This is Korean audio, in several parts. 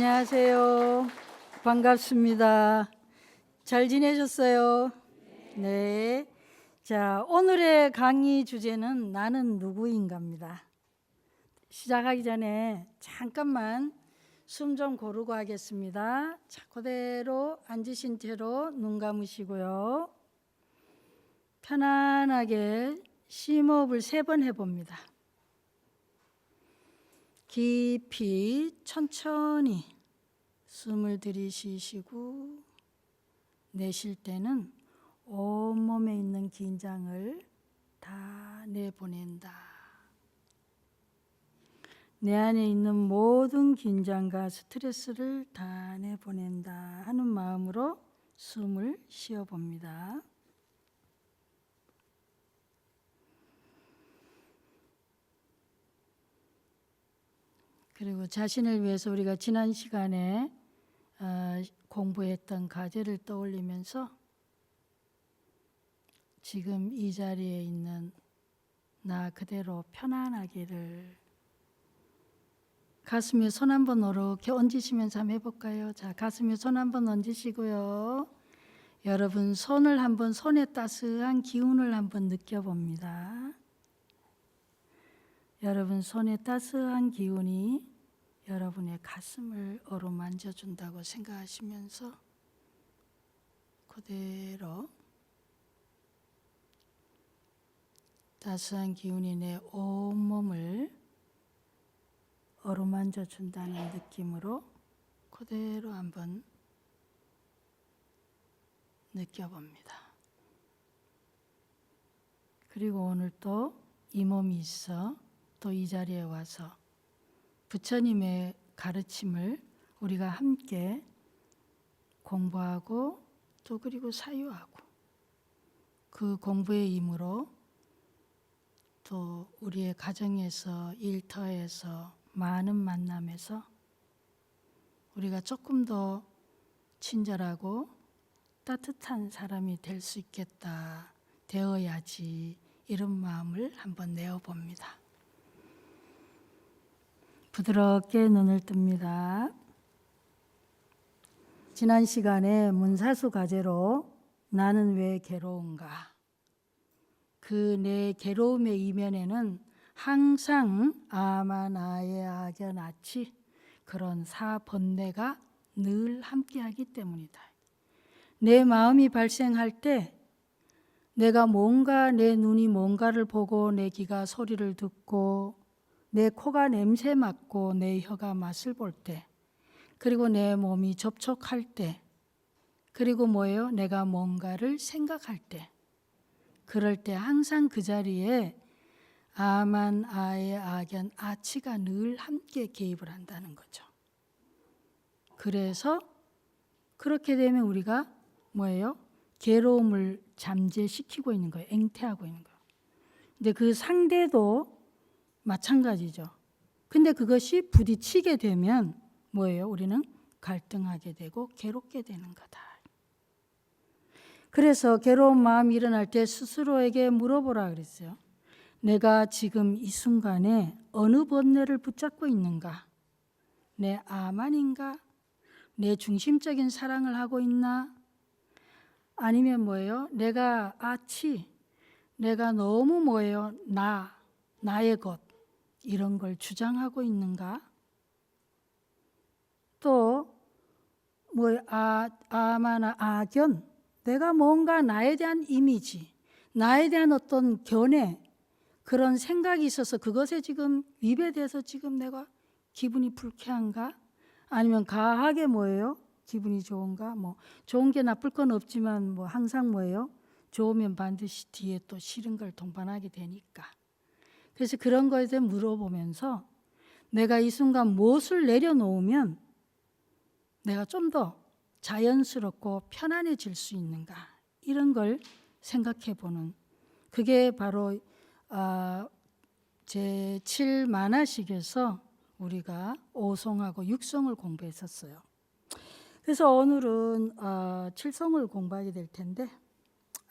안녕하세요. 반갑습니다. 잘 지내셨어요? 네. 자, 오늘의 강의 주제는 나는 누구인가입니다. 시작하기 전에 잠깐만 숨 좀 고르고 하겠습니다. 자, 그대로 앉으신 채로 눈 감으시고요. 편안하게 심호흡을 3번 해봅니다. 깊이 천천히 숨을 들이쉬시고 내쉴 때는 온몸에 있는 긴장을 다 내보낸다. 내 안에 있는 모든 긴장과 스트레스를 다 내보낸다 하는 마음으로 숨을 쉬어봅니다. 그리고 자신을 위해서 우리가 지난 시간에 공부했던 과제를 떠올리면서 지금 이 자리에 있는 나 그대로 편안하기를 가슴에 손 한번 이렇게 얹으시면서 한번 해볼까요? 자, 가슴에 손 한번 얹으시고요. 여러분 손을 한번 손의 따스한 기운을 한번 느껴봅니다. 여러분 손의 따스한 기운이 여러분의 가슴을 어루만져 준다고 생각하시면서 그대로 따스한 기운이 내 온몸을 어루만져 준다는 느낌으로 그대로 한번 느껴봅니다. 그리고 오늘 또 이 몸이 있어 또 이 자리에 와서 부처님의 가르침을 우리가 함께 공부하고 또 그리고 사유하고 그 공부의 힘으로 또 우리의 가정에서 일터에서 많은 만남에서 우리가 조금 더 친절하고 따뜻한 사람이 될 수 있겠다, 되어야지 이런 마음을 한번 내어봅니다. 부드럽게 눈을 뜹니다. 지난 시간에 문사수 과제로 나는 왜 괴로운가? 그 내 괴로움의 이면에는 항상 아마나의 악연아치 그런 사번뇌가 늘 함께하기 때문이다. 내 마음이 발생할 때 내가 뭔가 내 눈이 뭔가를 보고 내 귀가 소리를 듣고 내 코가 냄새 맡고 내 혀가 맛을 볼 때 그리고 내 몸이 접촉할 때 그리고 뭐예요? 내가 뭔가를 생각할 때 그럴 때 항상 그 자리에 아만, 아의, 악연, 아치가 늘 함께 개입을 한다는 거죠. 그래서 그렇게 되면 우리가 뭐예요? 괴로움을 잠재시키고 있는 거예요. 앵태하고 있는 거예요. 근데 그 상대도 마찬가지죠. 근데 그것이 부딪히게 되면 뭐예요? 우리는 갈등하게 되고 괴롭게 되는 거다. 그래서 괴로운 마음이 일어날 때 스스로에게 물어보라 그랬어요. 내가 지금 이 순간에 어느 번뇌를 붙잡고 있는가? 내 아만인가? 내 중심적인 사랑을 하고 있나? 아니면 뭐예요? 내가 아치, 내가 너무 뭐예요? 나의 것 이런 걸 주장하고 있는가? 또 뭐 아마나 악연, 내가 뭔가 나에 대한 이미지, 나에 대한 어떤 견해 그런 생각이 있어서 그것에 지금 위배돼서 지금 내가 기분이 불쾌한가? 아니면 가하게 뭐예요? 기분이 좋은가? 뭐 좋은 게 나쁠 건 없지만 뭐 항상 뭐예요? 좋으면 반드시 뒤에 또 싫은 걸 동반하게 되니까. 그래서 그런 거에 대해 물어보면서 내가 이 순간 무엇을 내려놓으면 내가 좀 더 자연스럽고 편안해질 수 있는가? 이런 걸 생각해 보는 그게 바로 제7만화식에서 우리가 5성하고 6성을 공부했었어요. 그래서 오늘은 7성을 공부하게 될 텐데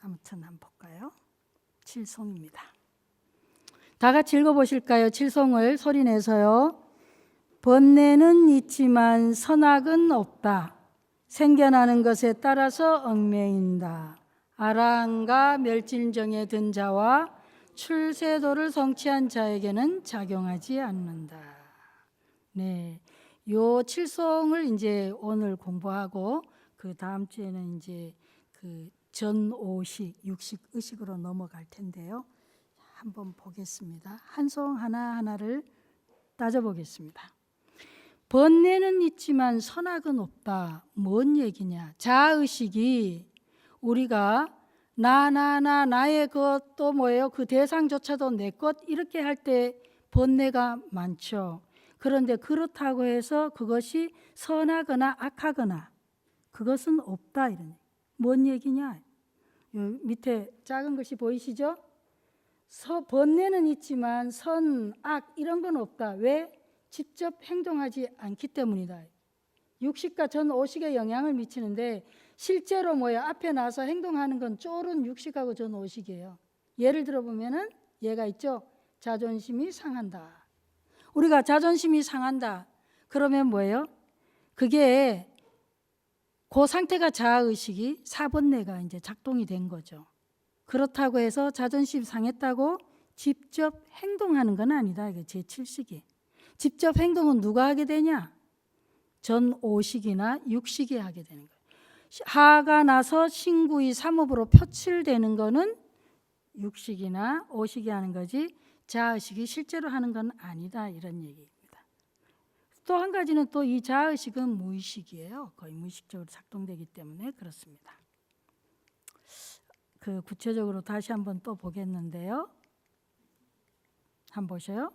아무튼 한번 볼까요? 7성입니다. 다 같이 읽어보실까요? 7성을 소리내서요. 번뇌는 있지만 선악은 없다. 생겨나는 것에 따라서 얽매인다. 아라한과 멸진정에 든 자와 출세도를 성취한 자에게는 작용하지 않는다. 네, 요 칠송을 이제 오늘 공부하고 그 다음 주에는 이제 그 전오식, 육식, 의식으로 넘어갈 텐데요. 한번 보겠습니다. 한 송 하나하나를 따져보겠습니다. 번뇌는 있지만 선악은 없다. 뭔 얘기냐? 자의식이 우리가 나의 것 또 뭐예요? 그 대상조차도 내 것 이렇게 할 때 번뇌가 많죠. 그런데 그렇다고 해서 그것이 선하거나 악하거나 그것은 없다 이런. 뭔 얘기냐? 밑에 작은 것이 보이시죠? 번뇌는 있지만 선, 악 이런 건 없다. 왜? 직접 행동하지 않기 때문이다. 육식과 전오식에 영향을 미치는데 실제로 뭐예요? 앞에 나서 행동하는 건 쫄은 육식하고 전오식이에요. 예를 들어보면은 얘가 있죠. 자존심이 상한다. 우리가 자존심이 상한다. 그러면 뭐예요? 그게 그 상태가 자아의식이 사번뇌가 이제 작동이 된 거죠. 그렇다고 해서 자존심 상했다고 직접 행동하는 건 아니다. 이게 제7식이. 직접 행동은 누가 하게 되냐? 전오식이나 육식이 하게 되는 거예요. 하가 나서 신구이 삼업으로 표출되는 거는 육식이나 오식이 하는 거지 자의식이 실제로 하는 건 아니다. 이런 얘기입니다. 또 한 가지는 또 이 자의식은 무의식이에요. 거의 무의식적으로 작동되기 때문에 그렇습니다. 그 구체적으로 다시 한번 또 보겠는데요. 한번 보셔요.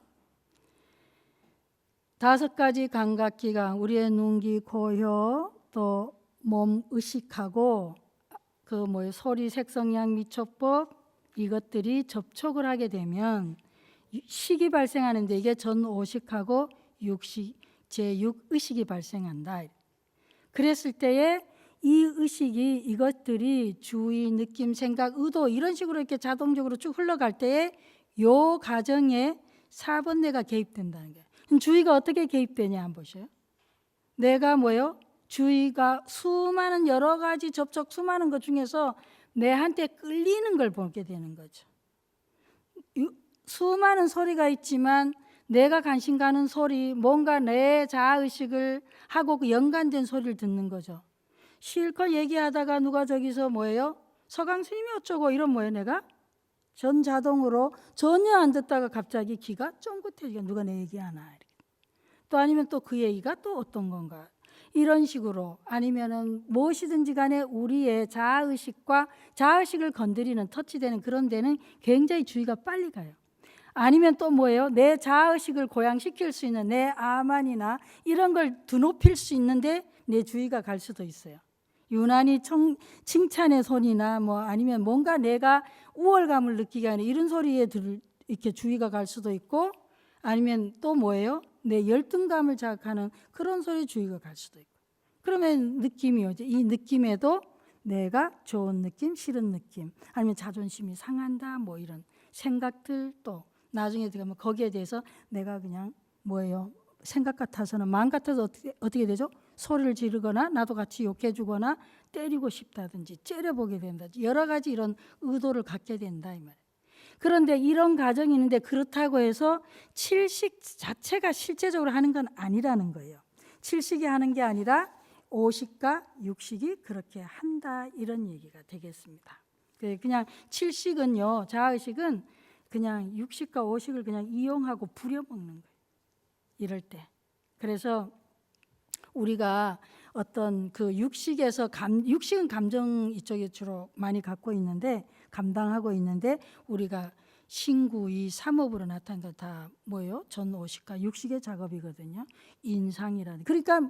5가지 감각기관, 우리의 눈, 귀, 코, 혀, 또 몸 의식하고 그 뭐예요? 소리, 색성, 향, 미촉법 이것들이 접촉을 하게 되면 식이 발생하는데 이게 전오식하고 육식, 제6의식이 발생한다. 그랬을 때에 이 의식이 이것들이 주의, 느낌, 생각, 의도 이런 식으로 이렇게 자동적으로 쭉 흘러갈 때에 요 과정에 사번뇌가 개입된다는 거예요. 그럼 주의가 어떻게 개입되냐 한번 보셔요. 내가 뭐요? 주의가 수많은 여러 가지 접촉 수많은 것 중에서 내한테 끌리는 걸 보게 되는 거죠. 수많은 소리가 있지만 내가 관심 가는 소리, 뭔가 내 자아의식을 하고 그 연관된 소리를 듣는 거죠. 실컷 얘기하다가 누가 저기서 뭐예요? 서강 스님이 어쩌고 이런 뭐예요 내가? 전자동으로 전혀 안 듣다가 갑자기 귀가 쫑긋해지게 누가 내 얘기하나 이렇게. 또 아니면 또 그 얘기가 또 어떤 건가 이런 식으로 아니면은 무엇이든지 간에 우리의 자아의식과 자아의식을 건드리는 터치되는 그런 데는 굉장히 주의가 빨리 가요. 아니면 또 뭐예요? 내 자아의식을 고양시킬 수 있는 내 아만이나 이런 걸 드높일 수 있는데 내 주의가 갈 수도 있어요. 유난히 칭찬의 소리나 뭐 아니면 뭔가 내가 우월감을 느끼게 하는 이런 소리에 이렇게 주의가 갈 수도 있고 아니면 또 뭐예요? 내 열등감을 자극하는 그런 소리에 주의가 갈 수도 있고 그러면 느낌이 오죠. 이 느낌에도 내가 좋은 느낌, 싫은 느낌 아니면 자존심이 상한다 뭐 이런 생각들 또 나중에 들어가면 거기에 대해서 내가 그냥 뭐예요? 생각 같아서는 마음 같아서 어떻게 되죠? 소리를 지르거나 나도 같이 욕해주거나 때리고 싶다든지 째려보게 된다든지 여러 가지 이런 의도를 갖게 된다 이 말이에요. 그런데 이런 과정이 있는데 그렇다고 해서 칠식 자체가 실제적으로 하는 건 아니라는 거예요. 칠식이 하는 게 아니라 오식과 육식이 그렇게 한다 이런 얘기가 되겠습니다. 그냥 칠식은요, 자의식은 그냥 육식과 오식을 그냥 이용하고 부려먹는 거예요. 이럴 때. 그래서 우리가 어떤 그 육식에서 육식은 감정 이쪽에 주로 많이 갖고 있는데 감당하고 있는데 우리가 신구 이 삼업으로 나타난 거 다 뭐예요? 전오식과 육식의 작업이거든요. 인상이라는. 그러니까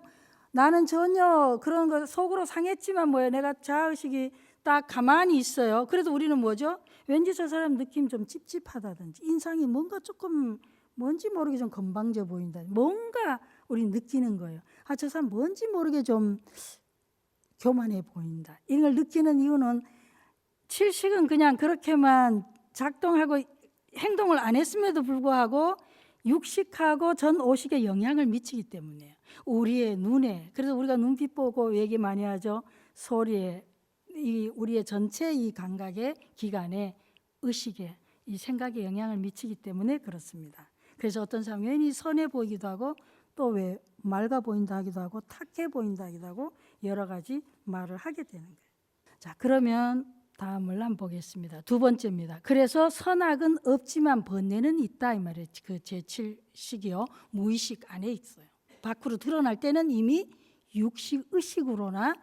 나는 전혀 그런 거 속으로 상했지만 뭐예요? 내가 자의식이 딱 가만히 있어요. 그래도 우리는 뭐죠? 왠지 저 사람 느낌 좀 찝찝하다든지 인상이 뭔가 조금 뭔지 모르게 좀 건방져 보인다. 뭔가 우리 느끼는 거예요. 아, 저 사람 뭔지 모르게 좀 교만해 보인다. 이걸 느끼는 이유는 칠식은 그냥 그렇게만 작동하고 행동을 안 했음에도 불구하고 육식하고 전오식에 영향을 미치기 때문이에요. 우리의 눈에, 그래서 우리가 눈빛 보고 얘기 많이 하죠. 소리에, 우리의 전체 이 감각의 기관에, 의식에, 이 생각에 영향을 미치기 때문에 그렇습니다. 그래서 어떤 사람은 괜히 선해 보이기도 하고, 또 왜 맑아 보인다 하기도 하고, 탁해 보인다 하기도 하고, 여러 가지 말을 하게 되는 거예요. 자, 그러면 다음을 한번 보겠습니다. 두 번째입니다. 그래서 선악은 없지만 번뇌는 있다 이 말이에요. 그 제7식이요, 무의식 안에 있어요. 밖으로 드러날 때는 이미 육식, 의식으로나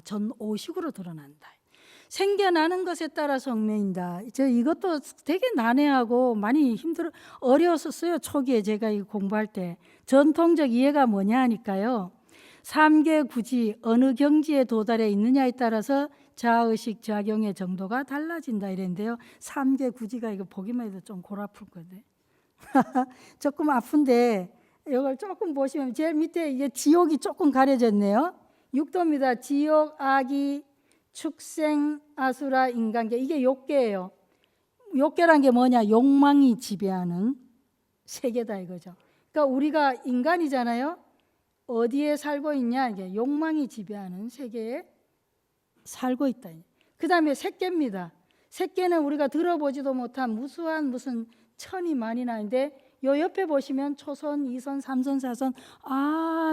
전오식으로 드러난다. 생겨나는 것에 따라서 얽매인다. 이것도 되게 난해하고 많이 어려웠었어요. 초기에 제가 이거 공부할 때. 전통적 이해가 뭐냐 하니까요, 삼계구지 어느 경지에 도달해 있느냐에 따라서 자의식 작용의 정도가 달라진다 이랬는데요. 삼계구지가 이거 보기만 해도 좀 골 아플 건데 조금 아픈데, 이걸 조금 보시면 제일 밑에 이게 지옥이 조금 가려졌네요. 육도입니다. 지옥, 악이, 축생, 아수라, 인간계. 이게 욕계예요. 욕계란 게 뭐냐? 욕망이 지배하는 세계다 이거죠. 그러니까 우리가 인간이잖아요. 어디에 살고 있냐? 이게 욕망이 지배하는 세계에 살고 있다. 그 다음에 색계입니다. 색계는 우리가 들어보지도 못한 무수한 무슨 천이 많이 나는데, 요 옆에 보시면 초선, 2선, 3선, 4선,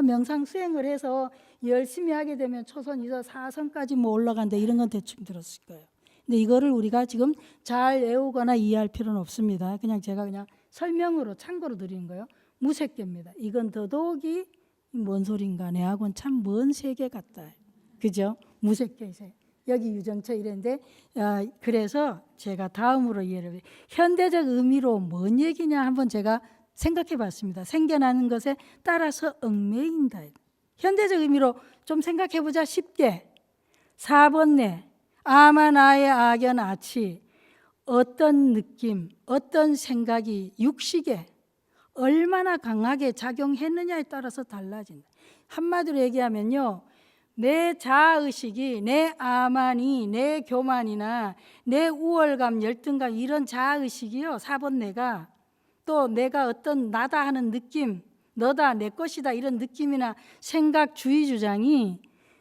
명상 수행을 해서 열심히 하게 되면 초선, 2선, 4선까지 뭐 올라간다, 이런 건 대충 들었을 거예요. 근데 이거를 우리가 지금 잘 외우거나 이해할 필요는 없습니다. 제가 그냥 설명으로 참고로 드리는 거예요. 무색계입니다. 이건 더더욱이 뭔 소린가, 내하고는 참 먼 세계 같다. 그죠? 무색계이세요. 여기 유정처 이랬는데, 그래서 제가 다음으로 이해를 해요. 현대적 의미로 뭔 얘기냐 한번 제가 생각해 봤습니다. 생겨나는 것에 따라서 얽매인다. 현대적 의미로 좀 생각해 보자. 쉽게 4번내 아마 나의 악연 아치, 어떤 느낌, 어떤 생각이 육식에 얼마나 강하게 작용했느냐에 따라서 달라진다. 한마디로 얘기하면요, 내 자아의식이, 내 아만이, 내 교만이나 내 우월감, 열등감, 이런 자아의식이요, 4번 내가, 또 내가 어떤 나다 하는 느낌, 너다, 내 것이다, 이런 느낌이나 생각, 주의 주장이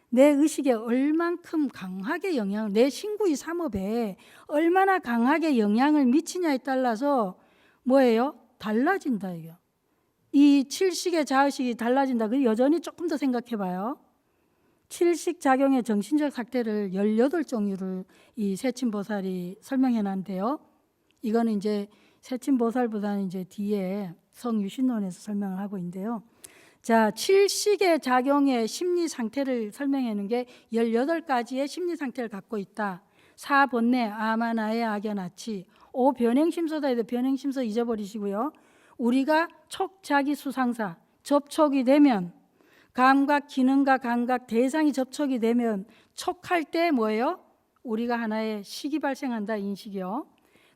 내 의식에 얼만큼 강하게 영향을, 내 신구의 삼업에 얼마나 강하게 영향을 미치냐에 따라서 뭐예요? 달라진다. 이거. 이 7식의 자의식이 달라진다. 그 여전히 조금 더 생각해 봐요. 7식 작용의 정신적 상태를 18종류를 이 세친보살이 설명해 놨는데요. 이거는 이제 세친보살보다는 이제 뒤에 성유신론에서 설명을 하고 있는데요. 자, 7식의 작용의 심리 상태를 설명해 놓은 게 18가지의 심리 상태를 갖고 있다. 4번내 아마나의 악연아치, 5 변행심소다 해도 변행심소 잊어버리시고요. 우리가 촉자기수상사, 접촉이 되면, 감각 기능과 감각 대상이 접촉이 되면 촉할 때 뭐예요? 우리가 하나의 식이 발생한다, 인식이요.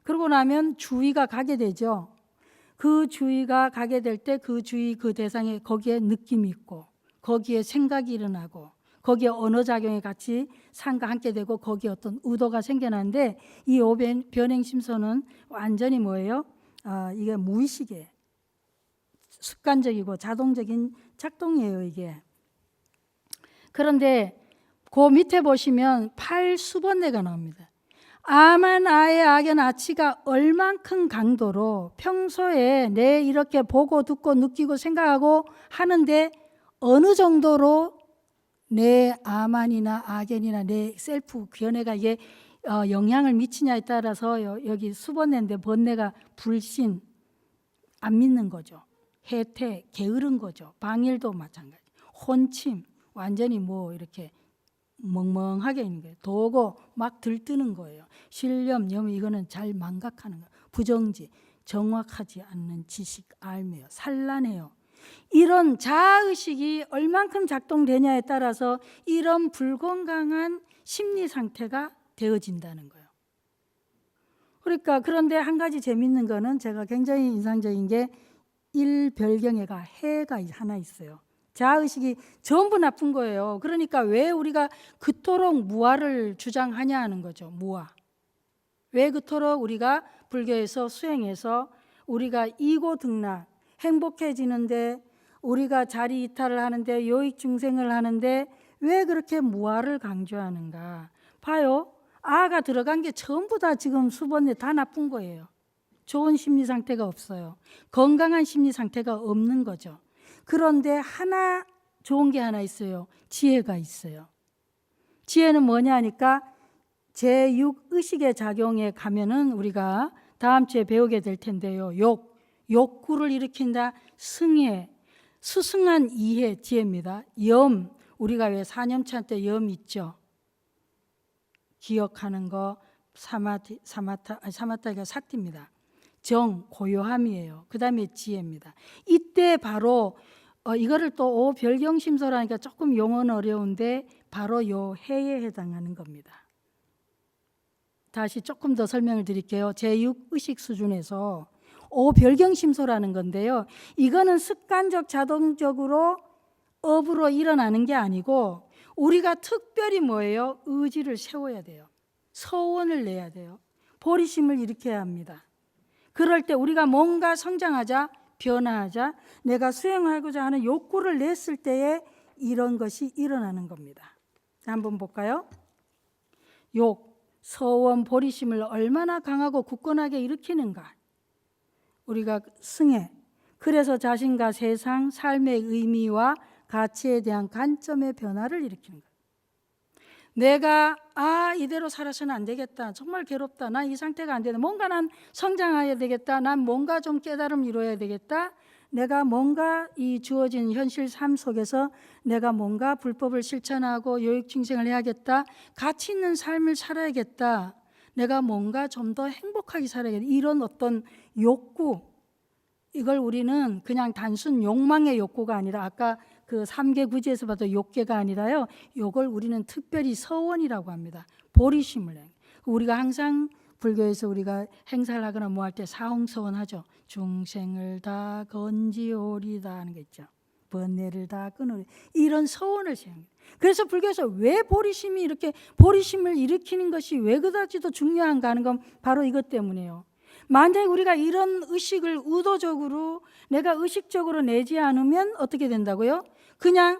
그러고 나면 주의가 가게 되죠. 그 주의가 가게 될 때 그 주의, 그 대상에 거기에 느낌이 있고, 거기에 생각이 일어나고, 거기에 언어작용이 같이 상과 함께 되고, 거기에 어떤 의도가 생겨나는데, 이 변행심소는 완전히 뭐예요? 이게 무의식이에요. 습관적이고 자동적인 작동이에요, 이게. 그런데 그 밑에 보시면 8수번뇌가 나옵니다. 아만 아의 악연 아치가 얼만큼 강도로 평소에 내 이렇게 보고 듣고 느끼고 생각하고 하는데 어느 정도로 내 아만이나 악연이나 내 셀프 견해가 이게 영향을 미치냐에 따라서 여기 수번뇌인데, 번뇌가 불신, 안 믿는 거죠. 해태, 게으른 거죠. 방일도 마찬가지. 혼침, 완전히 뭐 이렇게 멍멍하게 있는 거예요. 도고 막 들뜨는 거예요. 신념, 염, 이거는 잘 망각하는 거예요. 부정지, 정확하지 않는 지식, 알매요. 산란해요. 이런 자아의식이 얼만큼 작동되냐에 따라서 이런 불건강한 심리 상태가 되어진다는 거예요. 그러니까 그런데 한 가지 재밌는 거는, 제가 굉장히 인상적인 게 일별경애가 해가 하나 있어요. 자아의식이 전부 나쁜 거예요. 그러니까 왜 우리가 그토록 무아를 주장하냐 하는 거죠. 무아. 왜 그토록 우리가 불교에서 수행해서 우리가 이고등락, 행복해지는데, 우리가 자리 이탈을 하는데, 요익 중생을 하는데 왜 그렇게 무아를 강조하는가? 봐요. 아가 들어간 게 전부 다 지금 수번에 다 나쁜 거예요. 좋은 심리 상태가 없어요. 건강한 심리 상태가 없는 거죠. 그런데 하나 좋은 게 하나 있어요. 지혜가 있어요. 지혜는 뭐냐 하니까 제6의식의 작용에 가면은 우리가 다음 주에 배우게 될 텐데요. 욕구를 일으킨다. 승해, 수승한 이해, 지혜입니다. 염, 우리가 왜 사념차 때 염 있죠. 기억하는 거, 사마타가 사티입니다. 정, 고요함이에요. 그 다음에 지혜입니다. 이때 바로 이거를 또 별경심서라니까 조금 용어는 어려운데 바로 요 해에 해당하는 겁니다. 다시 조금 더 설명을 드릴게요. 제6의식 수준에서 별경심서라는 건데요. 이거는 습관적 자동적으로 업으로 일어나는 게 아니고 우리가 특별히 뭐예요? 의지를 세워야 돼요. 서원을 내야 돼요. 보리심을 일으켜야 합니다. 그럴 때 우리가 뭔가 성장하자, 변화하자, 내가 수행하고자 하는 욕구를 냈을 때에 이런 것이 일어나는 겁니다. 한번 볼까요? 욕, 서원, 보리심을 얼마나 강하고 굳건하게 일으키는가? 우리가 승해, 그래서 자신과 세상, 삶의 의미와 가치에 대한 관점의 변화를 일으키는 거예요. 내가 이대로 살아서는 안 되겠다. 정말 괴롭다. 나 이 상태가 안 되다. 뭔가 난 성장해야 되겠다. 난 뭔가 좀 깨달음 이루어야 되겠다. 내가 뭔가 이 주어진 현실 삶 속에서 내가 뭔가 불법을 실천하고 요익중생을 해야겠다. 가치 있는 삶을 살아야겠다. 내가 뭔가 좀 더 행복하게 살아야겠다. 이런 어떤 욕구, 이걸 우리는 그냥 단순 욕망의 욕구가 아니라 아까 그 3개 구지에서 봐도 욕계가 아니라요. 이걸 우리는 특별히 서원이라고 합니다. 보리심을 해. 우리가 항상 불교에서 우리가 행사를 하거나 뭐 할 때 사홍서원 하죠. 중생을 다 건지오리다 하는 거 있죠. 번뇌를 다 끊으리. 이런 서원을 시행해요. 그래서 불교에서 왜 보리심이 이렇게 보리심을 일으키는 것이 왜 그다지도 중요한가 하는 건 바로 이것 때문이에요. 만약에 우리가 이런 의식을 의도적으로 내가 의식적으로 내지 않으면 어떻게 된다고요? 그냥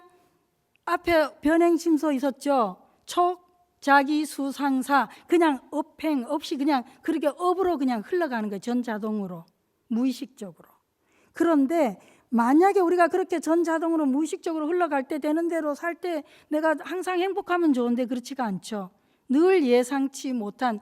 앞에 변행심서 있었죠. 촉, 자기, 수상사 그냥 업행 없이 그냥 그렇게 업으로 그냥 흘러가는 거예요. 전자동으로 무의식적으로. 그런데 만약에 우리가 그렇게 전자동으로 무의식적으로 흘러갈 때 되는 대로 살 때 내가 항상 행복하면 좋은데 그렇지가 않죠. 늘 예상치 못한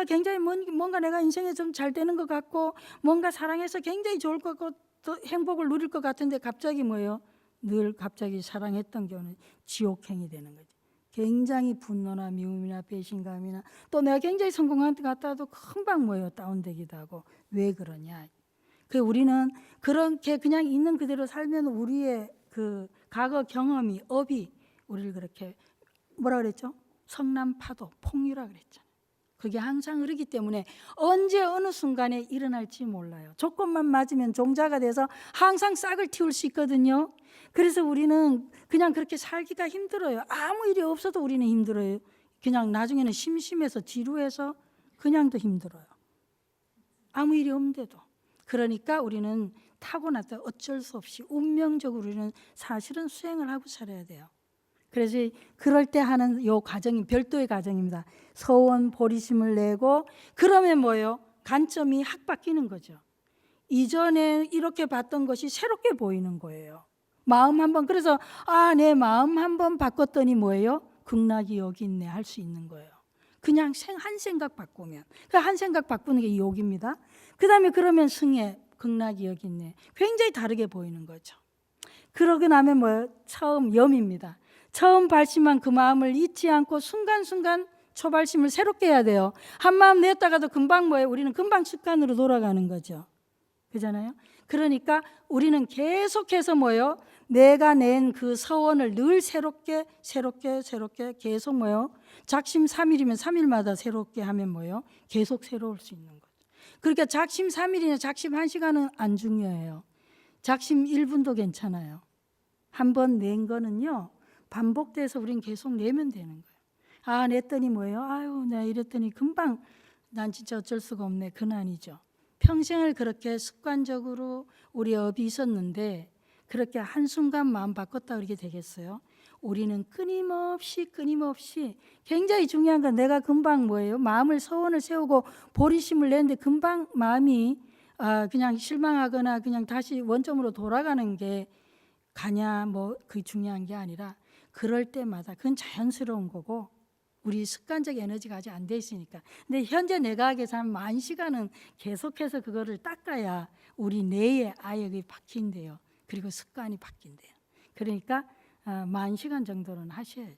굉장히 뭔가 내가 인생에 좀 잘 되는 것 같고 뭔가 사랑해서 굉장히 좋을 것 같고 또 행복을 누릴 것 같은데 갑자기 뭐예요? 늘 갑자기 사랑했던 경우는 지옥행이 되는 거죠. 굉장히 분노나 미움이나 배신감이나 또 내가 굉장히 성공한 것 같아도 금방 뭐예요? 다운되기도 하고. 왜 그러냐? 우리는 그렇게 그냥 있는 그대로 살면 우리의 그 과거 경험이 업이 우리를 그렇게 뭐라 그랬죠? 성난파도 폭류라 그랬잖아요. 그게 항상 흐르기 때문에 언제 어느 순간에 일어날지 몰라요. 조건만 맞으면 종자가 돼서 항상 싹을 틔울 수 있거든요. 그래서 우리는 그냥 그렇게 살기가 힘들어요. 아무 일이 없어도 우리는 힘들어요. 그냥 나중에는 심심해서 지루해서 그냥도 힘들어요. 아무 일이 없는데도. 그러니까 우리는 타고났다 어쩔 수 없이 운명적으로 우리는 사실은 수행을 하고 살아야 돼요. 그래서 그럴 때 하는 요 과정이 별도의 과정입니다. 서원 보리심을 내고 그러면 뭐예요? 관점이 확 바뀌는 거죠. 이전에 이렇게 봤던 것이 새롭게 보이는 거예요. 마음 한번 그래서 내 마음 한번 바꿨더니 뭐예요? 극락이 여기 있네 할 수 있는 거예요. 그냥 한 생각 바꾸면 그 한 생각 바꾸는 게 이 욕입니다. 그 다음에 그러면 승해 극락이 여기 있네 굉장히 다르게 보이는 거죠. 그러고 나면 뭐예요? 처음 염입니다. 처음 발심한 그 마음을 잊지 않고 순간순간 초발심을 새롭게 해야 돼요. 한 마음 냈다가도 금방 뭐예요? 우리는 금방 습관으로 돌아가는 거죠. 그잖아요. 그러니까 우리는 계속해서 뭐예요? 내가 낸 그 서원을 늘 새롭게 계속 뭐예요? 작심 3일이면 3일마다 새롭게 하면 뭐예요? 계속 새로울 수 있는 거죠. 그러니까 작심 3일이나 작심 1시간은 안 중요해요. 작심 1분도 괜찮아요. 한 번 낸 거는요. 반복돼서 우린 계속 내면 되는 거예요. 냈더니 뭐예요? 내가 이랬더니 금방 난 진짜 어쩔 수가 없네. 그건 아니죠. 평생을 그렇게 습관적으로 우리 업이 있었는데 그렇게 한순간 마음 바꿨다 그렇게 되겠어요? 우리는 끊임없이 굉장히 중요한 건 내가 금방 뭐예요? 마음을 서원을 세우고 보리심을 내는데 금방 마음이 그냥 실망하거나 그냥 다시 원점으로 돌아가는 게 가냐 뭐 그게 중요한 게 아니라 그럴 때마다 그건 자연스러운 거고 우리 습관적 에너지가 아직 안 돼 있으니까. 근데 현재 내가 하기에서 한 10,000시간은 계속해서 그거를 닦아야 우리 뇌에 아예 그게 박힌대요. 그리고 습관이 바뀐대요. 그러니까 10,000시간 정도는 하셔야죠.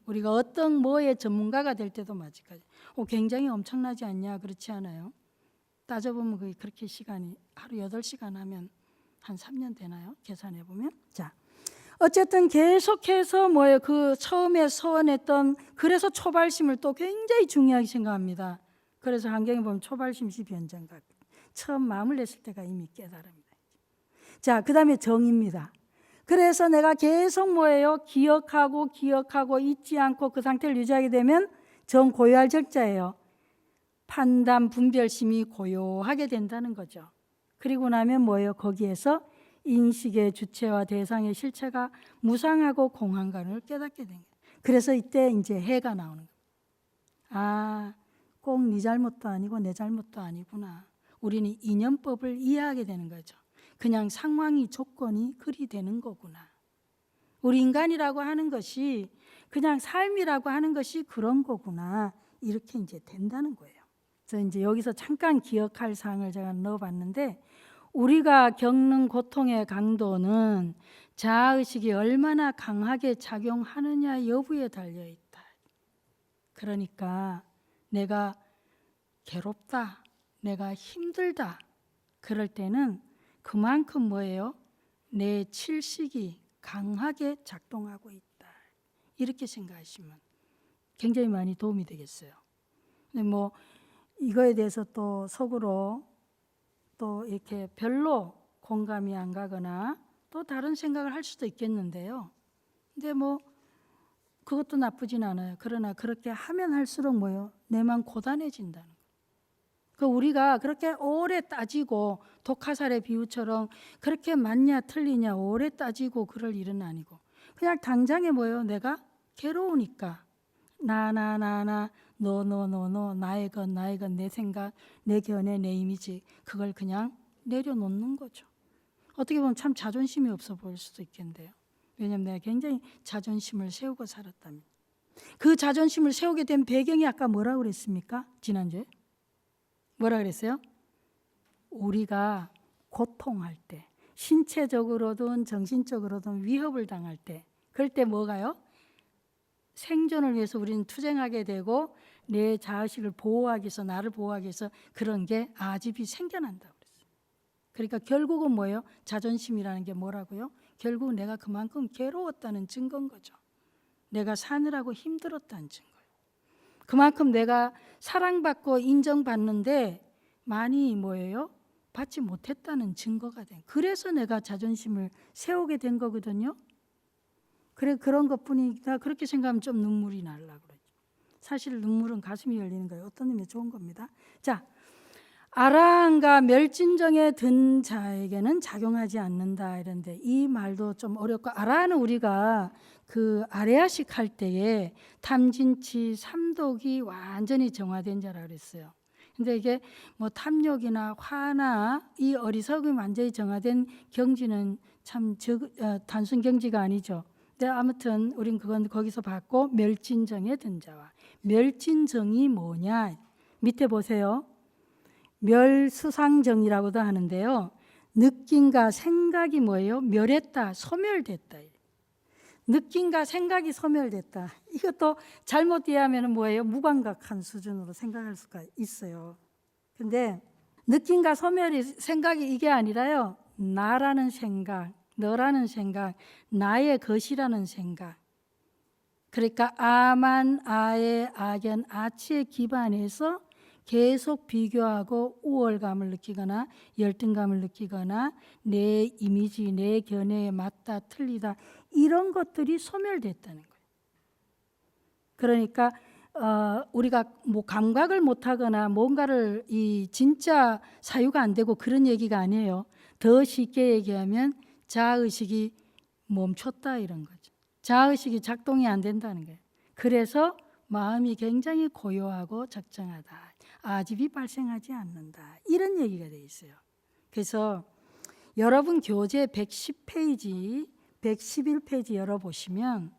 우리가 어떤 뭐의 전문가가 될 때도 마찬가지. 굉장히 엄청나지 않냐? 그렇지 않아요? 따져보면 그게 그렇게 시간이 하루 8시간 하면 한 3년 되나요? 계산해 보면. 자, 어쨌든 계속해서 뭐예요? 그 처음에 서원했던 그래서 초발심을 또 굉장히 중요하게 생각합니다. 그래서 환경에 보면 초발심시 변정각. 처음 마음을 냈을 때가 이미 깨달음이다. 자, 그 다음에 정입니다. 그래서 내가 계속 뭐예요? 기억하고 잊지 않고 그 상태를 유지하게 되면 정 고요할 적자예요. 판단, 분별심이 고요하게 된다는 거죠. 그리고 나면 뭐예요? 거기에서 인식의 주체와 대상의 실체가 무상하고 공한관을 깨닫게 된 거예요. 그래서 이때 이제 해가 나오는 거예요. 꼭 네 잘못도 아니고 내 잘못도 아니구나. 우리는 인연법을 이해하게 되는 거죠. 그냥 상황이 조건이 그리 되는 거구나. 우리 인간이라고 하는 것이 그냥 삶이라고 하는 것이 그런 거구나. 이렇게 이제 된다는 거예요. 그래서 이제 여기서 잠깐 기억할 사항을 제가 넣어봤는데 우리가 겪는 고통의 강도는 자아의식이 얼마나 강하게 작용하느냐 여부에 달려있다. 그러니까 내가 괴롭다, 내가 힘들다 그럴 때는 그만큼 뭐예요? 내 칠식이 강하게 작동하고 있다. 이렇게 생각하시면 굉장히 많이 도움이 되겠어요. 근데 뭐 이거에 대해서 또 속으로 또 이렇게 별로 공감이 안 가거나 또 다른 생각을 할 수도 있겠는데요. 근데 뭐 그것도 나쁘진 않아요. 그러나 그렇게 하면 할수록 뭐요? 내 맘 고단해진다는 거예요. 그 우리가 그렇게 오래 따지고 독화살의 비유처럼 그렇게 맞냐 틀리냐 오래 따지고 그럴 일은 아니고 그냥 당장에 뭐예요? 내가 괴로우니까 나 너 나의 것 내 생각 내 견해 내 이미지 그걸 그냥 내려놓는 거죠. 어떻게 보면 참 자존심이 없어 보일 수도 있겠는데요. 왜냐하면 내가 굉장히 자존심을 세우고 살았답니다. 그 자존심을 세우게 된 배경이 아까 뭐라고 그랬습니까? 지난주에 뭐라 그랬어요? 우리가 고통할 때 신체적으로든 정신적으로든 위협을 당할 때 그럴 때 뭐가요? 생존을 위해서 우리는 투쟁하게 되고 내 자아식을 보호하기 위해서 나를 보호하기 위해서 그런 게 아집이 생겨난다고 그랬어요. 그러니까 결국은 뭐예요? 자존심이라는 게 뭐라고요? 결국 내가 그만큼 괴로웠다는 증거인 거죠. 내가 사느라고 힘들었다는 증거예요. 그만큼 내가 사랑받고 인정받는데 많이 뭐예요? 받지 못했다는 증거가 된. 그래서 내가 자존심을 세우게 된 거거든요. 그래 그런 것뿐이다. 그렇게 생각하면 좀 눈물이 날라 그러죠. 사실 눈물은 가슴이 열리는 거예요. 어떤 의미에 좋은 겁니다. 자, 아라한과 멸진정에 든 자에게는 작용하지 않는다 이런데 이 말도 좀 어렵고 아라한은 우리가 그 아레아식 할 때에 탐진치 삼독이 완전히 정화된 자라 그랬어요. 근데 이게 뭐 탐욕이나 화나 이 어리석음이 완전히 정화된 경지는 참 단순 경지가 아니죠. 근데 아무튼 우린 그건 거기서 봤고 멸진정에 든 자와 멸진정이 뭐냐 밑에 보세요. 멸수상정이라고도 하는데요. 느낌과 생각이 뭐예요? 멸했다, 소멸됐다. 느낌과 생각이 소멸됐다. 이것도 잘못 이해하면 뭐예요? 무감각한 수준으로 생각할 수가 있어요. 근데 느낌과 소멸이 생각이 이게 아니라요. 나라는 생각, 너라는 생각, 나의 것이라는 생각. 그러니까 아만, 아의, 악연, 아치에 기반해서 계속 비교하고 우월감을 느끼거나 열등감을 느끼거나 내 이미지, 내 견해에 맞다, 틀리다 이런 것들이 소멸됐다는 거예요. 그러니까 우리가 뭐 감각을 못하거나 뭔가를 이 진짜 사유가 안 되고 그런 얘기가 아니에요. 더 쉽게 얘기하면 자아의식이 멈췄다 이런 거죠. 자아의식이 작동이 안 된다는 거예요. 그래서 마음이 굉장히 고요하고 적정하다. 아집이 발생하지 않는다. 이런 얘기가 되어 있어요. 그래서 여러분 교재 110페이지, 111페이지 열어보시면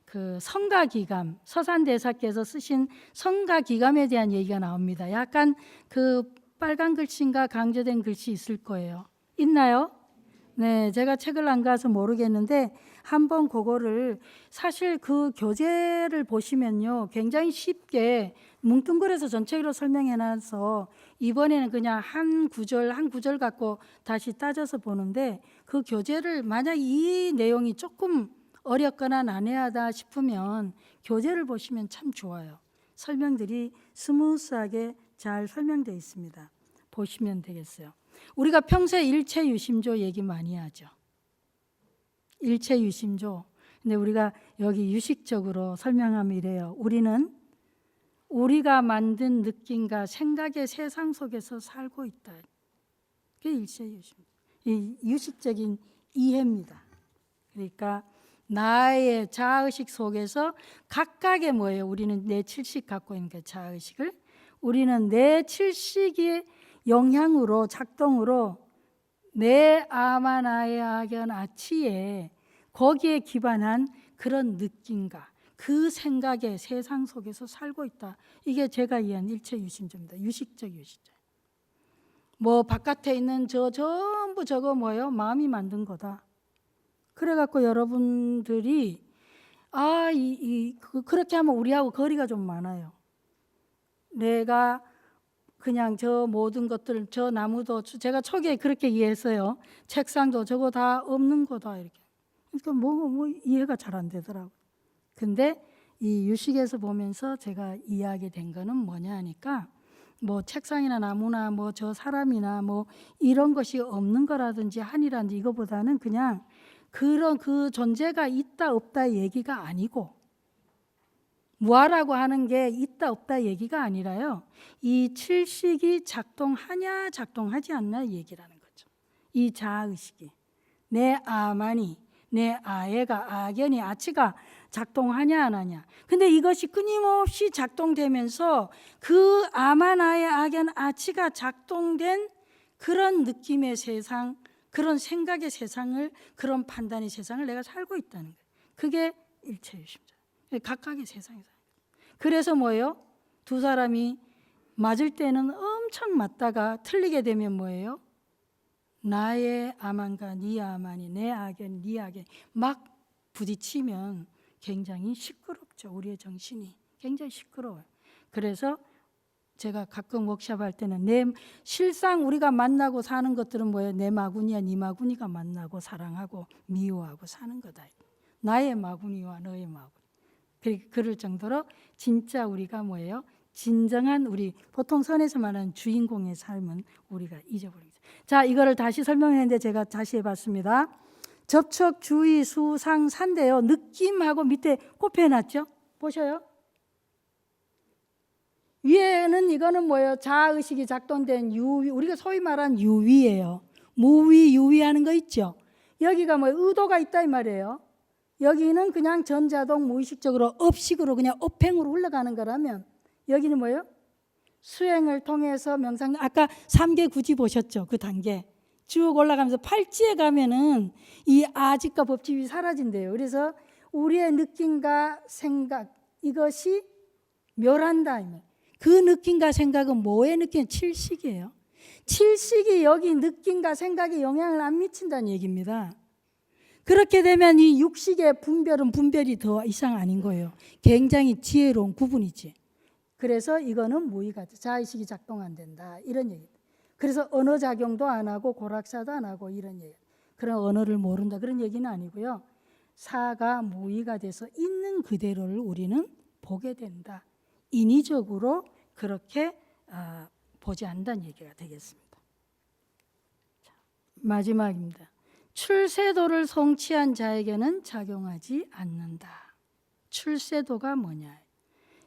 그 성가기감, 서산대사께서 쓰신 성가기감에 대한 얘기가 나옵니다. 약간 그 빨간 글씨인가 강조된 글씨 있을 거예요. 있나요? 네, 제가 책을 안 가서 모르겠는데 한번 그거를 사실 그 교재를 보시면요, 굉장히 쉽게 뭉뚱그려서 전체로 설명해놔서 이번에는 그냥 한 구절 한 구절 갖고 다시 따져서 보는데 그 교재를 만약 이 내용이 조금 어렵거나 난해하다 싶으면 교재를 보시면 참 좋아요. 설명들이 스무스하게 잘 설명되어 있습니다. 보시면 되겠어요. 우리가 평소에 일체유심조 얘기 많이 하죠. 일체유심조. 근데 우리가 여기 유식적으로 설명하면 이래요. 우리는 우리가 만든 느낌과 생각의 세상 속에서 살고 있다. 그게 일체유심조. 이 유식적인 이해입니다. 그러니까 나의 자아의식 속에서 각각의 뭐예요? 우리는 내 칠식 갖고 있는 그 자아의식을 우리는 내 칠식의 영향으로 작동으로 내 아마 나의 악연 아치에 거기에 기반한 그런 느낌과 그 생각의 세상 속에서 살고 있다. 이게 제가 이해한 일체유심조입니다. 유식적 유식적. 뭐 바깥에 있는 전부 저거 뭐예요? 마음이 만든 거다. 그래갖고 여러분들이 그렇게 하면 우리하고 거리가 좀 많아요. 내가 그냥 저 모든 것들, 저 나무도 제가 초기에 그렇게 이해했어요. 책상도 저거 다 없는 거다 이렇게. 그러니까 뭐 이해가 잘 안 되더라고. 근데 이 유식에서 보면서 제가 이해하게 된 거는 뭐냐 하니까 뭐 책상이나 나무나 뭐 저 사람이나 뭐 이런 것이 없는 거라든지 한이라든지 이거보다는 그냥 그런 그 존재가 있다 없다 얘기가 아니고 무아라고 하는 게 있다 없다 얘기가 아니라요. 이 칠식이 작동하냐 작동하지 않나 얘기라는 거죠. 이 자아의식이 내 아만이 내 아예가 악연이 아치가 작동하냐 안 하냐. 근데 이것이 끊임없이 작동되면서 그 아만아의 악연 아치가 작동된 그런 느낌의 세상 그런 생각의 세상을 그런 판단의 세상을 내가 살고 있다는 거예요. 그게 일체유심자. 각각의 세상이다. 그래서 뭐예요? 두 사람이 맞을 때는 엄청 맞다가 틀리게 되면 뭐예요? 나의 아만과 네 아만이 내 악연 네 악연 막 부딪히면 굉장히 시끄럽죠. 우리의 정신이 굉장히 시끄러워요. 그래서 제가 가끔 워크숍할 때는 실상 우리가 만나고 사는 것들은 뭐예요? 내 마구니와 네 마구니가 만나고 사랑하고 미워하고 사는 거다. 나의 마구니와 너의 마구니. 그럴 정도로 진짜 우리가 뭐예요? 진정한 우리 보통 선에서 말하는 주인공의 삶은 우리가 잊어버립니다. 자, 이거를 다시 설명했는데 제가 다시 해봤습니다. 접촉, 주의, 수, 상, 산데요. 느낌하고 밑에 꼽혀놨죠? 보셔요. 위에는 이거는 뭐예요? 자아의식이 작동된 유위, 우리가 소위 말하는 유위예요. 무위, 유위하는 거 있죠? 여기가 뭐 의도가 있다 이 말이에요. 여기는 그냥 전자동 무의식적으로 업식으로 그냥 업행으로 흘러가는 거라면 여기는 뭐예요? 수행을 통해서 명상, 아까 3개 구지 보셨죠? 그 단계 쭉 올라가면서 팔찌에 가면은 이 아집과 법집이 사라진대요. 그래서 우리의 느낌과 생각 이것이 멸한다. 그 느낌과 생각은 뭐의 느낌? 칠식이에요. 칠식이 여기 느낌과 생각에 영향을 안 미친다는 얘기입니다. 그렇게 되면 이 육식의 분별은 분별이 더 이상 아닌 거예요. 굉장히 지혜로운 구분이지. 그래서 이거는 무의가 자의식이 작동 안 된다. 이런 얘기. 그래서 언어 작용도 안 하고 고락사도 안 하고 이런 얘기. 그런 언어를 모른다 그런 얘기는 아니고요. 사가 무의가 돼서 있는 그대로를 우리는 보게 된다. 인위적으로 그렇게 보지 않는다는 얘기가 되겠습니다. 자, 마지막입니다. 출세도를 성취한 자에게는 작용하지 않는다. 출세도가 뭐냐?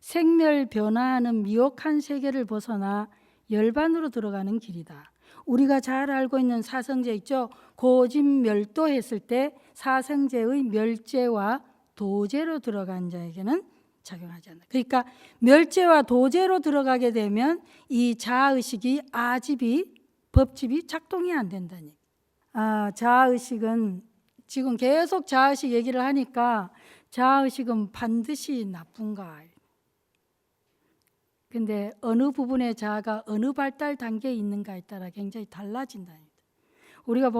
생멸 변화하는 미혹한 세계를 벗어나 열반으로 들어가는 길이다. 우리가 잘 알고 있는 사성제 있죠. 고진멸도했을 때 사성제의 멸제와 도제로 들어간 자에게는 작용하지 않는다. 그러니까 멸제와 도제로 들어가게 되면 이 자아의식이 아집이 법집이 작동이 안 된다니. 자아의식은 지금 계속 자아의식 얘기를 하니까 자아의식은 반드시 나쁜가. 근데 어느 부분의 자아가 어느 발달 단계에 있는가에 따라 굉장히 달라진다. 우리가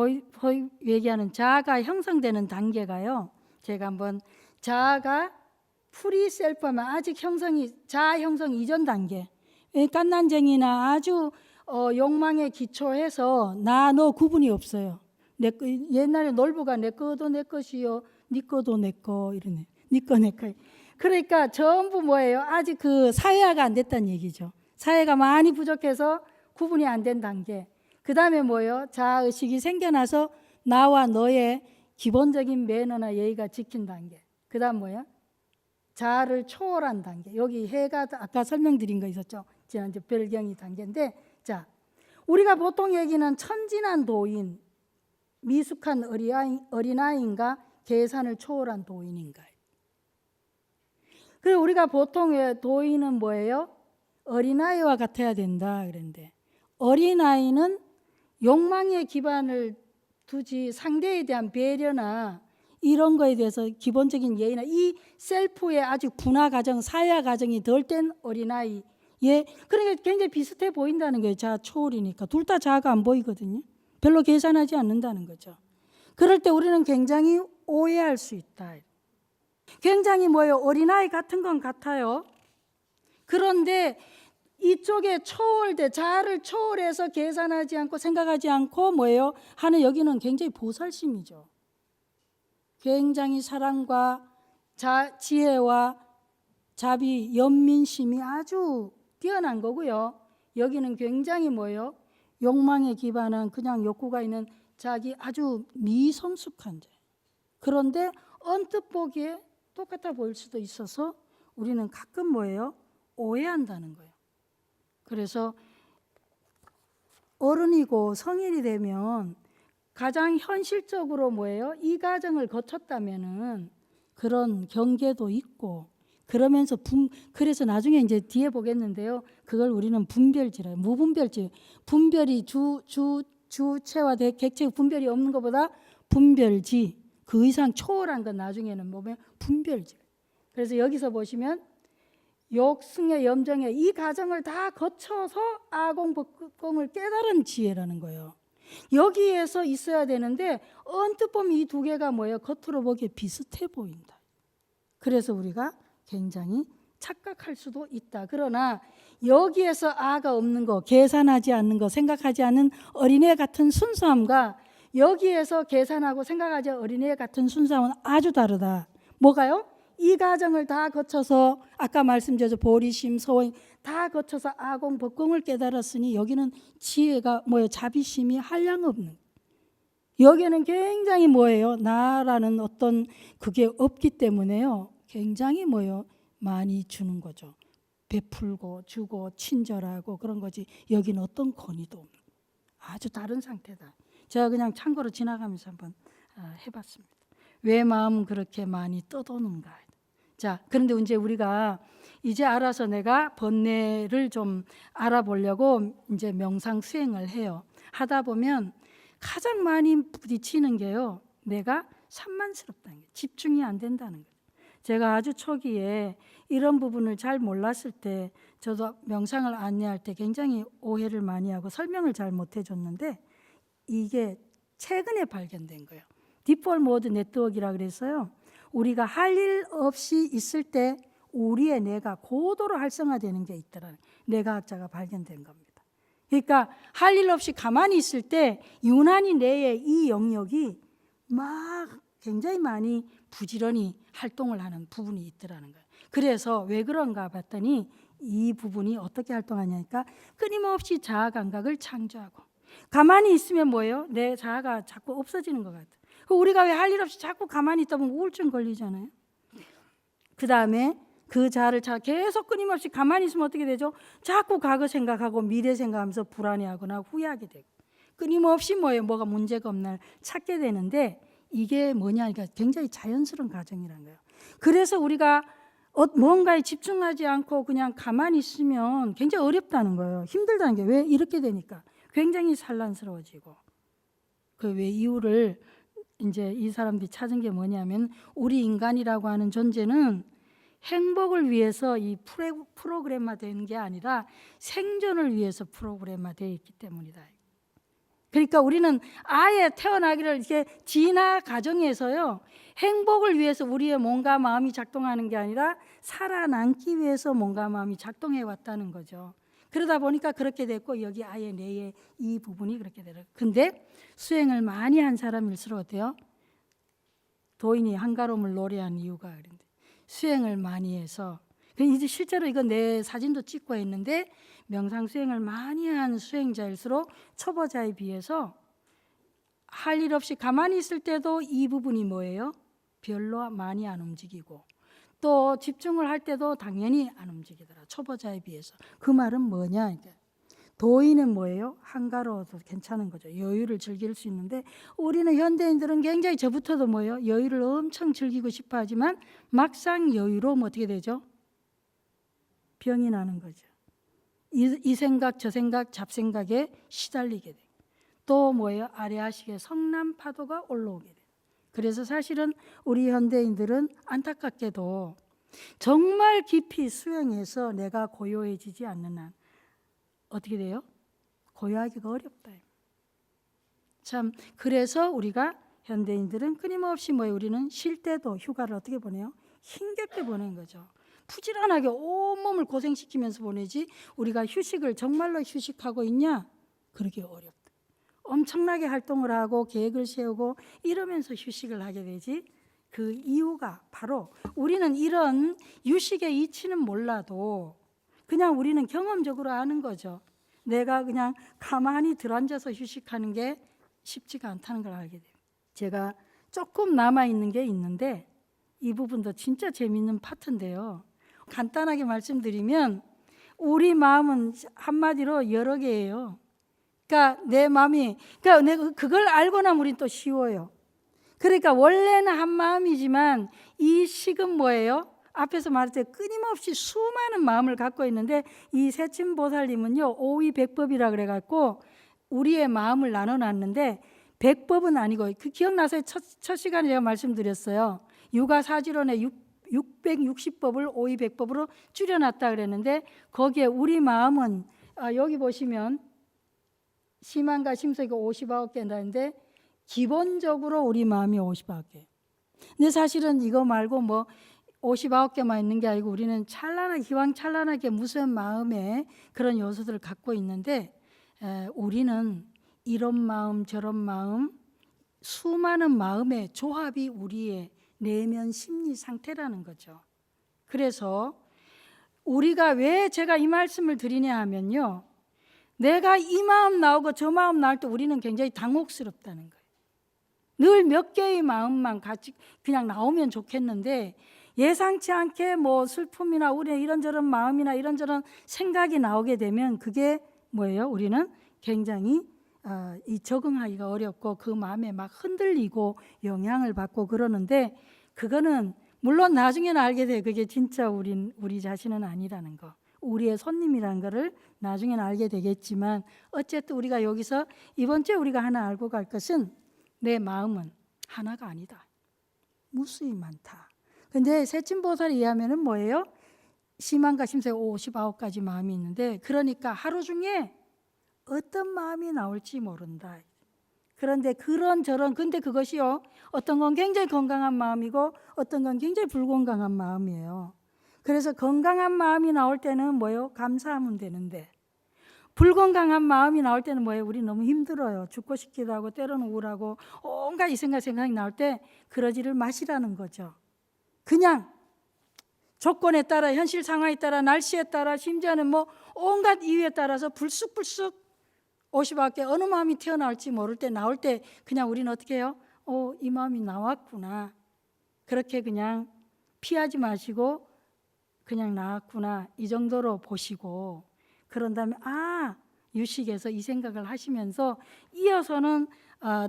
얘기하는 자아가 형성되는 단계가요. 제가 한번 자아가 프리 셀프하면 아직 자아 형성 이전 단계. 깐난쟁이나 아주 욕망에 기초해서 나 너 구분이 없어요. 옛날에 놀부가 내 거도 내 것이요, 네 거도 내 거 이러네. 네 거 내 거. 그러니까 전부 뭐예요? 아직 그 사회화가 안 됐다는 얘기죠. 사회가 많이 부족해서 구분이 안 된 단계. 그 다음에 뭐예요? 자아의식이 생겨나서 나와 너의 기본적인 매너나 예의가 지킨 단계. 그 다음 뭐예요? 자아를 초월한 단계. 여기 해가 아까 설명드린 거 있었죠. 지난주 별경이 단계인데, 자, 우리가 보통 얘기는 천진한 도인, 미숙한 어린아이인가 계산을 초월한 도인인가. 그리고 우리가 보통 도인은 뭐예요? 어린아이와 같아야 된다 그랬는데, 어린아이는 욕망의 기반을 두지 상대에 대한 배려나 이런 거에 대해서 기본적인 예의나 이 셀프의 아직 분화 과정, 사회화 과정이 덜 된 어린아이, 그러니까 굉장히 비슷해 보인다는 거예요. 자아 초월이니까 둘 다 자아가 안 보이거든요. 별로 계산하지 않는다는 거죠. 그럴 때 우리는 굉장히 오해할 수 있다. 굉장히 뭐예요? 어린아이 같은 건 같아요. 그런데 이쪽에 자아를 초월해서 계산하지 않고 생각하지 않고 뭐예요? 하는 여기는 굉장히 보살심이죠. 굉장히 사랑과 지혜와 자비, 연민심이 아주 뛰어난 거고요. 여기는 굉장히 뭐예요? 욕망에 기반한 그냥 욕구가 있는 자기 아주 미성숙한 자. 그런데 언뜻 보기에 똑같아 보일 수도 있어서 우리는 가끔 뭐예요? 오해한다는 거예요. 그래서 어른이고 성인이 되면 가장 현실적으로 뭐예요? 이 과정을 거쳤다면은 그런 경계도 있고 그러면서 그래서 나중에 이제 뒤에 보겠는데요. 그걸 우리는 분별지라 무분별지. 분별이 주체와 객체 분별이 없는 것보다 분별지. 그 이상 초월한 건 나중에는 뭐면 분별지. 그래서 여기서 보시면 욕승의 염정의 이 과정을 다 거쳐서 아공법공을 깨달은 지혜라는 거예요. 여기에서 있어야 되는데 언뜻 보면 이 두 개가 뭐예요? 겉으로 보기에 비슷해 보인다. 그래서 우리가 굉장히 착각할 수도 있다. 그러나 여기에서 아가 없는 거, 계산하지 않는 거, 생각하지 않는 어린애 같은 순수함과 여기에서 계산하고 생각하지 않는 어린애 같은 순수함은 아주 다르다. 뭐가요? 이 과정을 다 거쳐서 아까 말씀드렸죠. 보리심, 소원 다 거쳐서 아공, 법공을 깨달았으니 여기는 지혜가 뭐예요? 자비심이 한량없는. 여기는 굉장히 뭐예요? 나라는 어떤 그게 없기 때문에요. 굉장히 뭐예요? 많이 주는 거죠. 베풀고 주고 친절하고 그런 거지. 여기는 어떤 권위도 없는. 아주 다른 상태다. 제가 그냥 참고로 지나가면서 한번 해봤습니다. 왜 마음은 그렇게 많이 떠도는가. 자, 그런데 이제 우리가 이제 알아서 내가 번뇌를 좀 알아보려고 이제 명상 수행을 해요. 하다 보면 가장 많이 부딪히는 게요. 내가 산만스럽다는 게 집중이 안 된다는 거예요. 제가 아주 초기에 이런 부분을 잘 몰랐을 때 저도 명상을 안내할 때 굉장히 오해를 많이 하고 설명을 잘 못 해줬는데 이게 최근에 발견된 거예요. 딥폴 모드 네트워크라 그래서요. 우리가 할 일 없이 있을 때 우리의 뇌가 고도로 활성화되는 게 있더라고요. 뇌과학자가 발견된 겁니다. 그러니까 할 일 없이 가만히 있을 때 유난히 뇌의 이 영역이 막 굉장히 많이 부지런히 활동을 하는 부분이 있더라는 거예요. 그래서 왜 그런가 봤더니 이 부분이 어떻게 활동하냐니까 끊임없이 자아 감각을 창조하고 가만히 있으면 뭐예요? 내 자아가 자꾸 없어지는 것 같아요. 우리가 왜 할 일 없이 자꾸 가만히 있다 보면 우울증 걸리잖아요. 그 다음에 그 자아를 계속 끊임없이 가만히 있으면 어떻게 되죠? 자꾸 과거 생각하고 미래 생각하면서 불안해하거나 후회하게 되고, 끊임없이 뭐가 문제가 없나 찾게 되는데, 이게 뭐냐니까 굉장히 자연스러운 과정이라는 거예요. 그래서 우리가 뭔가에 집중하지 않고 그냥 가만히 있으면 굉장히 어렵다는 거예요. 힘들다는 게 왜 이렇게 되니까 굉장히 산란스러워지고, 그 왜 이유를 이제 이 사람들이 찾은 게 뭐냐면, 우리 인간이라고 하는 존재는 행복을 위해서 이 프로그램화된 게 아니라 생존을 위해서 프로그램화되어 있기 때문이다. 그러니까 우리는 아예 태어나기를 이렇게 진화 과정에서요, 행복을 위해서 우리의 몸과 마음이 작동하는 게 아니라 살아남기 위해서 몸과 마음이 작동해 왔다는 거죠. 그러다 보니까 그렇게 됐고, 여기 아예 뇌의 이 부분이 그렇게 되더라고요. 근데 수행을 많이 한 사람일수록 어때요? 도인이 한가로움을 노래한 이유가 그런데, 수행을 많이 해서, 이제 실제로 이거 내 사진도 찍고 했는데, 명상 수행을 많이 한 수행자일수록 초보자에 비해서 할 일 없이 가만히 있을 때도 이 부분이 뭐예요? 별로 많이 안 움직이고, 또 집중을 할 때도 당연히 안 움직이더라, 초보자에 비해서. 그 말은 뭐냐? 도인은 뭐예요? 한가로워도 괜찮은 거죠. 여유를 즐길 수 있는데, 우리는 현대인들은 굉장히 저부터도 뭐예요? 여유를 엄청 즐기고 싶어 하지만 막상 여유로우면 어떻게 되죠? 병이 나는 거죠. 이 생각 저 생각 잡생각에 시달리게 돼요. 또 뭐예요? 아래아식의 성난 파도가 올라오게 돼요. 그래서 사실은 우리 현대인들은 안타깝게도 정말 깊이 수행해서 내가 고요해지지 않는 한 어떻게 돼요? 고요하기가 어렵다. 참, 그래서 우리가 현대인들은 끊임없이 우리는 쉴 때도 휴가를 어떻게 보내요? 힘겹게 보낸 거죠. 부지런하게 온몸을 고생시키면서 보내지, 우리가 휴식을 정말로 휴식하고 있냐? 그러기 어렵다. 엄청나게 활동을 하고 계획을 세우고 이러면서 휴식을 하게 되지, 그 이유가 바로 우리는 이런 유식의 이치는 몰라도 그냥 우리는 경험적으로 아는 거죠. 내가 그냥 가만히 들어앉아서 휴식하는 게 쉽지가 않다는 걸 알게 돼요. 제가 조금 남아있는 게 있는데, 이 부분도 진짜 재밌는 파트인데요. 간단하게 말씀드리면, 우리 마음은 한마디로 여러 개예요. 그러니까 내 마음이, 그러니까 내가 그걸 알고 나면 우린 또 쉬워요. 그러니까 원래는 한 마음이지만 이 식은 뭐예요? 앞에서 말했듯이 끊임없이 수많은 마음을 갖고 있는데, 이 세침보살님은요, 오의백법이라 그래갖고 우리의 마음을 나눠놨는데, 백법은 아니고, 그 기억나세요? 첫 시간에 제가 말씀드렸어요. 유가사지론의 660법을 오의백법으로 줄여놨다 그랬는데, 거기에 우리 마음은 여기 보시면 심한가 심석이 59개인데 기본적으로 우리 마음이 59개. 근데 사실은 이거 말고 59개만 있는 게 아니고, 우리는 찬란하게, 희왕찬란하게 무슨 마음의 그런 요소들을 갖고 있는데, 우리는 이런 마음 저런 마음 수많은 마음의 조합이 우리의 내면 심리 상태라는 거죠. 그래서 우리가 왜 제가 이 말씀을 드리냐 하면요, 내가 이 마음 나오고 저 마음 나올 때 우리는 굉장히 당혹스럽다는 거예요. 늘 몇 개의 마음만 같이 그냥 나오면 좋겠는데, 예상치 않게 슬픔이나 우려 이런저런 마음이나 이런저런 생각이 나오게 되면 그게 뭐예요? 우리는 굉장히 이 적응하기가 어렵고 그 마음에 막 흔들리고 영향을 받고 그러는데, 그거는 물론 나중에는 알게 돼요. 그게 진짜 우리 자신은 아니라는 거. 우리의 손님이라는 거를 나중에는 알게 되겠지만, 어쨌든 우리가 여기서 이번 주에 우리가 하나 알고 갈 것은, 내 마음은 하나가 아니다. 무수히 많다. 근데 세침보살에 의하면은 뭐예요? 심한가 심세 59가지 마음이 있는데, 그러니까 하루 중에 어떤 마음이 나올지 모른다. 그런데 근데 그것이요, 어떤 건 굉장히 건강한 마음이고 어떤 건 굉장히 불건강한 마음이에요. 그래서 건강한 마음이 나올 때는 뭐예요? 감사하면 되는데, 불건강한 마음이 나올 때는 뭐예요? 우리 너무 힘들어요. 죽고 싶기도 하고 때로는 우울하고 온갖 이 생각이 나올 때 그러지를 마시라는 거죠. 그냥 조건에 따라, 현실 상황에 따라, 날씨에 따라, 심지어는 온갖 이유에 따라서 불쑥불쑥 50밖에 어느 마음이 튀어나올지 모를 때, 나올 때 그냥 우리는 어떻게 해요? 이 마음이 나왔구나. 그렇게 그냥 피하지 마시고 그냥 나왔구나 이 정도로 보시고 그런 다음에 유식에서 이 생각을 하시면서 이어서는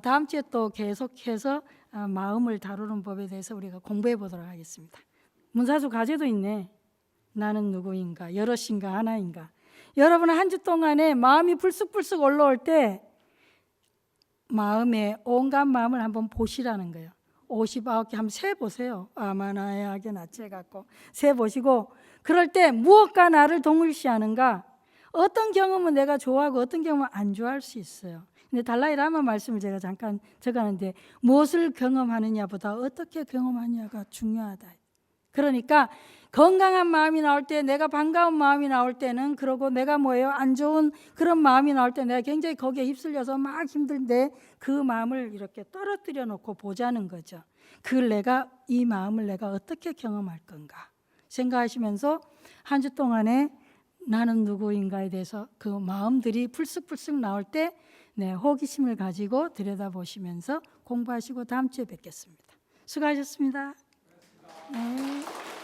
다음 주에 또 계속해서 마음을 다루는 법에 대해서 우리가 공부해 보도록 하겠습니다. 문사수 과제도 있네. 나는 누구인가, 여럿인가 하나인가. 여러분 한 주 동안에 마음이 불쑥불쑥 올라올 때 마음에 온갖 마음을 한번 보시라는 거예요. 59개 한번 세보세요. 아마나의 악에 낯째갖고 세보시고 그럴 때 무엇과 나를 동일시하는가, 어떤 경험은 내가 좋아하고 어떤 경험은 안 좋아할 수 있어요. 근데 달라이 라마 말씀을 제가 잠깐 적었는데 무엇을 경험하느냐보다 어떻게 경험하느냐가 중요하다. 그러니까 건강한 마음이 나올 때, 내가 반가운 마음이 나올 때는, 그러고 내가 뭐예요? 안 좋은 그런 마음이 나올 때 내가 굉장히 거기에 휩쓸려서 막 힘든데 그 마음을 이렇게 떨어뜨려 놓고 보자는 거죠. 이 마음을 내가 어떻게 경험할 건가 생각하시면서 한 주 동안에 나는 누구인가에 대해서 그 마음들이 불쑥불쑥 나올 때 호기심을 가지고 들여다보시면서 공부하시고 다음 주에 뵙겠습니다. 수고하셨습니다. 네.